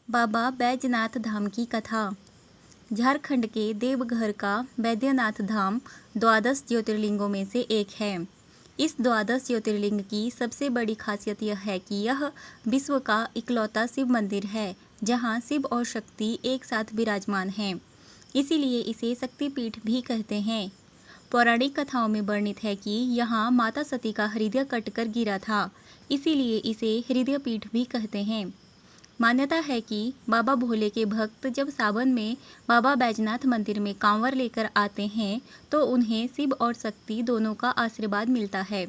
बाबा बैजनाथ धाम की कथा। झारखंड के देवघर का बैद्यनाथ धाम द्वादश ज्योतिर्लिंगों में से एक है। इस द्वादश ज्योतिर्लिंग की सबसे बड़ी खासियत यह है कि यह विश्व का इकलौता शिव मंदिर है जहां शिव और शक्ति एक साथ विराजमान हैं। इसीलिए इसे शक्तिपीठ भी कहते हैं। पौराणिक कथाओं में वर्णित है कि यहाँ माता सती का हृदय कटकर गिरा था, इसीलिए इसे हृदय पीठ भी कहते हैं। मान्यता है कि बाबा भोले के भक्त जब सावन में बाबा बैजनाथ मंदिर में कांवर लेकर आते हैं तो उन्हें शिव और शक्ति दोनों का आशीर्वाद मिलता है।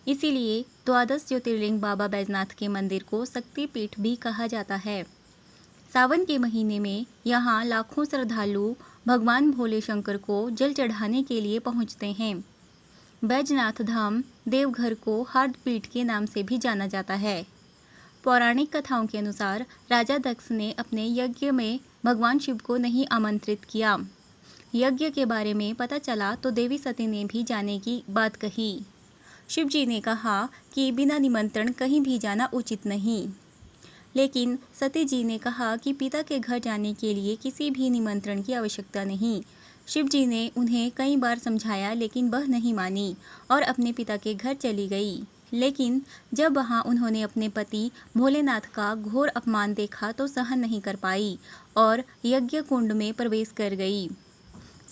इसीलिए द्वादश ज्योतिर्लिंग बाबा बैजनाथ के मंदिर को शक्तिपीठ भी कहा जाता है। सावन के महीने में यहाँ लाखों श्रद्धालु भगवान भोले शंकर को जल चढ़ाने के लिए पहुँचते हैं। बैजनाथ धाम देवघर को हार्ट पीठ के नाम से भी जाना जाता है। पौराणिक कथाओं के अनुसार राजा दक्ष ने अपने यज्ञ में भगवान शिव को नहीं आमंत्रित किया। यज्ञ के बारे में पता चला तो देवी सती ने भी जाने की बात कही। शिव जी ने कहा कि बिना निमंत्रण कहीं भी जाना उचित नहीं, लेकिन सती जी ने कहा कि पिता के घर जाने के लिए किसी भी निमंत्रण की आवश्यकता नहीं। शिव जी ने उन्हें कई बार समझाया लेकिन वह नहीं मानी और अपने पिता के घर चली गई। लेकिन जब वहां उन्होंने अपने पति भोलेनाथ का घोर अपमान देखा तो सहन नहीं कर पाई और यज्ञ कुंड में प्रवेश कर गई।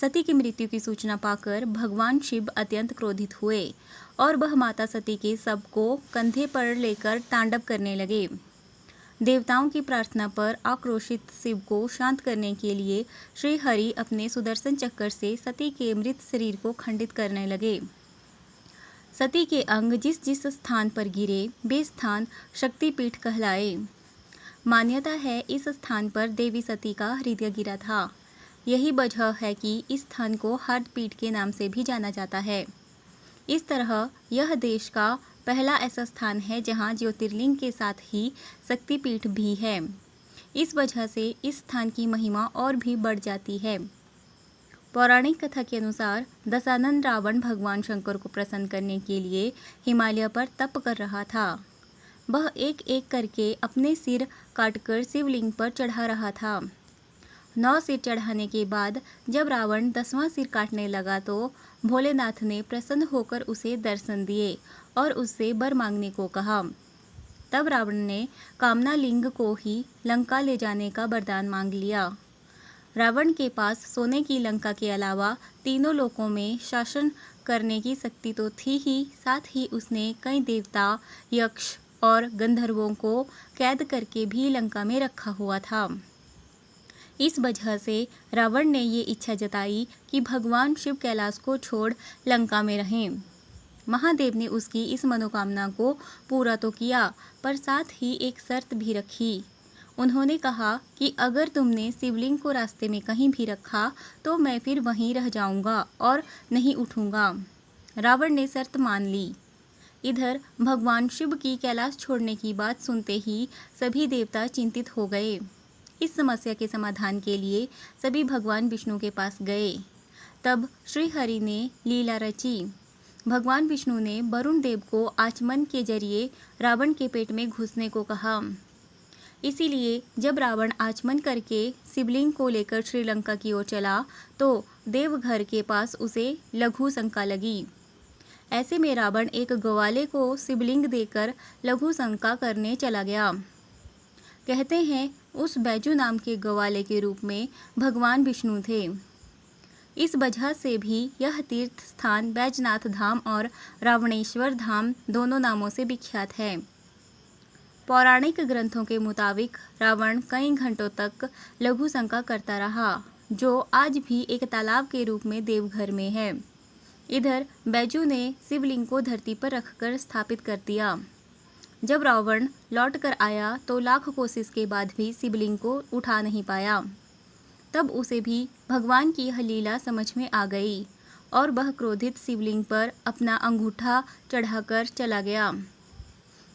सती की मृत्यु की सूचना पाकर भगवान शिव अत्यंत क्रोधित हुए और वह माता सती के शव को कंधे पर लेकर तांडव करने लगे। देवताओं की प्रार्थना पर आक्रोशित शिव को शांत करने के लिए श्री हरि अपने सुदर्शन चक्र से सती के मृत शरीर को खंडित करने लगे। सती के अंग जिस जिस स्थान पर गिरे वे स्थान शक्तिपीठ कहलाए। मान्यता है इस स्थान पर देवी सती का हृदय गिरा था। यही वजह है कि इस स्थान को हार्ट पीठ के नाम से भी जाना जाता है। इस तरह यह देश का पहला ऐसा स्थान है जहां ज्योतिर्लिंग के साथ ही शक्तिपीठ भी है। इस वजह से इस स्थान की महिमा और भी बढ़ जाती है। पौराणिक कथा के अनुसार दशानन रावण भगवान शंकर को प्रसन्न करने के लिए हिमालय पर तप कर रहा था। वह एक एक करके अपने सिर काटकर शिवलिंग पर चढ़ा रहा था। 9 सिर चढ़ाने के बाद जब रावण 10वां सिर काटने लगा तो भोलेनाथ ने प्रसन्न होकर उसे दर्शन दिए और उससे वर मांगने को कहा। तब रावण ने कामना लिंग को ही लंका ले जाने का वरदान मांग लिया। रावण के पास सोने की लंका के अलावा तीनों लोकों में शासन करने की शक्ति तो थी ही, साथ ही उसने कई देवता, यक्ष और गंधर्वों को कैद करके भी लंका में रखा हुआ था। इस वजह से रावण ने ये इच्छा जताई कि भगवान शिव कैलाश को छोड़ लंका में रहें। महादेव ने उसकी इस मनोकामना को पूरा तो किया, पर साथ ही एक शर्त भी रखी। उन्होंने कहा कि अगर तुमने शिवलिंग को रास्ते में कहीं भी रखा तो मैं फिर वहीं रह जाऊंगा और नहीं उठूंगा। रावण ने शर्त मान ली। इधर भगवान शिव की कैलाश छोड़ने की बात सुनते ही सभी देवता चिंतित हो गए। इस समस्या के समाधान के लिए सभी भगवान विष्णु के पास गए। तब श्री हरि ने लीला रची। भगवान विष्णु ने वरुण देव को आचमन के जरिए रावण के पेट में घुसने को कहा। इसीलिए जब रावण आचमन करके शिवलिंग को लेकर श्रीलंका की ओर चला तो देवघर के पास उसे लघु शंका लगी। ऐसे में रावण एक ग्वाले को शिवलिंग देकर लघु शंका करने चला गया। कहते हैं उस बैजू नाम के ग्वाले के रूप में भगवान विष्णु थे। इस वजह से भी यह तीर्थ स्थान बैजनाथ धाम और रावणेश्वर धाम दोनों नामों से विख्यात है। पौराणिक ग्रंथों के मुताबिक रावण कई घंटों तक लघु शंका करता रहा, जो आज भी एक तालाब के रूप में देवघर में है। इधर बैजू ने शिवलिंग को धरती पर रखकर स्थापित कर दिया। जब रावण लौट कर आया तो लाख कोशिश के बाद भी शिवलिंग को उठा नहीं पाया। तब उसे भी भगवान की यह लीला समझ में आ गई और वह क्रोधित शिवलिंग पर अपना अंगूठा चढ़ाकर चला गया।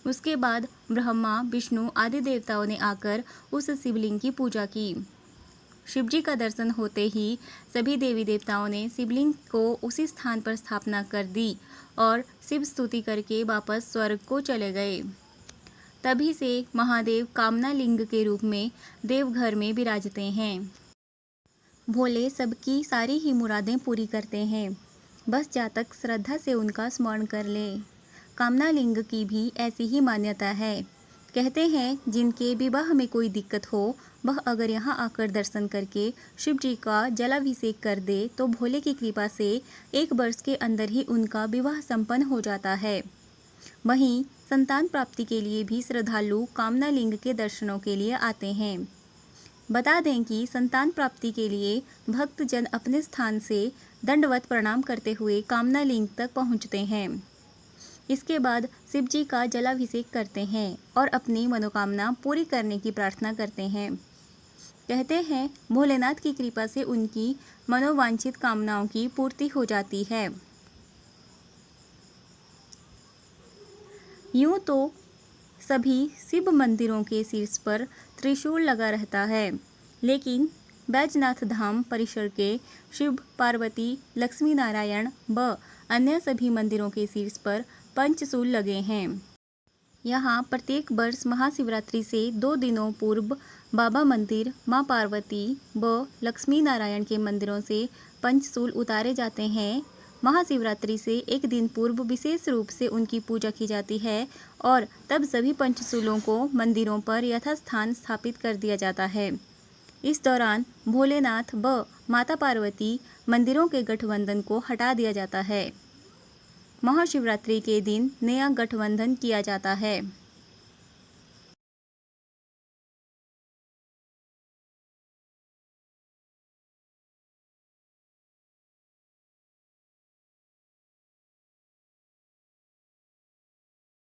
उसके बाद ब्रह्मा, विष्णु आदि देवताओं ने आकर उस शिवलिंग की पूजा की। शिवजी का दर्शन होते ही सभी देवी देवताओं ने शिवलिंग को उसी स्थान पर स्थापना कर दी और शिव स्तुति करके वापस स्वर्ग को चले गए। तभी से महादेव कामना लिंग के रूप में देवघर में विराजते हैं। भोले सबकी सारी ही मुरादें पूरी करते हैं, बस जातक श्रद्धा से उनका स्मरण कर ले। कामना लिंग की भी ऐसी ही मान्यता है। कहते हैं जिनके विवाह में कोई दिक्कत हो वह अगर यहाँ आकर दर्शन करके शिव जी का जलाभिषेक कर दे तो भोले की कृपा से 1 वर्ष के अंदर ही उनका विवाह संपन्न हो जाता है। वहीं संतान प्राप्ति के लिए भी श्रद्धालु कामना लिंग के दर्शनों के लिए आते हैं। बता दें कि संतान प्राप्ति के लिए भक्तजन अपने स्थान से दंडवत प्रणाम करते हुए कामना लिंग तक पहुँचते हैं। इसके बाद शिव जी का जलाभिषेक करते हैं और अपनी मनोकामना पूरी करने की प्रार्थना करते हैं। कहते हैं भोलेनाथ की कृपा से उनकी मनोवांछित कामनाओं की पूर्ति हो जाती है। यूँ तो सभी शिव मंदिरों के शीर्ष पर त्रिशूल लगा रहता है, लेकिन बैजनाथ धाम परिसर के शिव, पार्वती, लक्ष्मी नारायण व अन्य सभी मंदिरों के शीर्ष पर पंचशूल लगे हैं। यहाँ प्रत्येक वर्ष महाशिवरात्रि से 2 दिनों पूर्व बाबा मंदिर, माँ पार्वती व लक्ष्मी नारायण के मंदिरों से पंचशूल उतारे जाते हैं। महाशिवरात्रि से 1 दिन पूर्व विशेष रूप से उनकी पूजा की जाती है और तब सभी पंचशूलों को मंदिरों पर यथास्थान स्थापित कर दिया जाता है। इस दौरान भोलेनाथ व माता पार्वती मंदिरों के गठबंधन को हटा दिया जाता है। महाशिवरात्रि के दिन नया गठबंधन किया जाता है।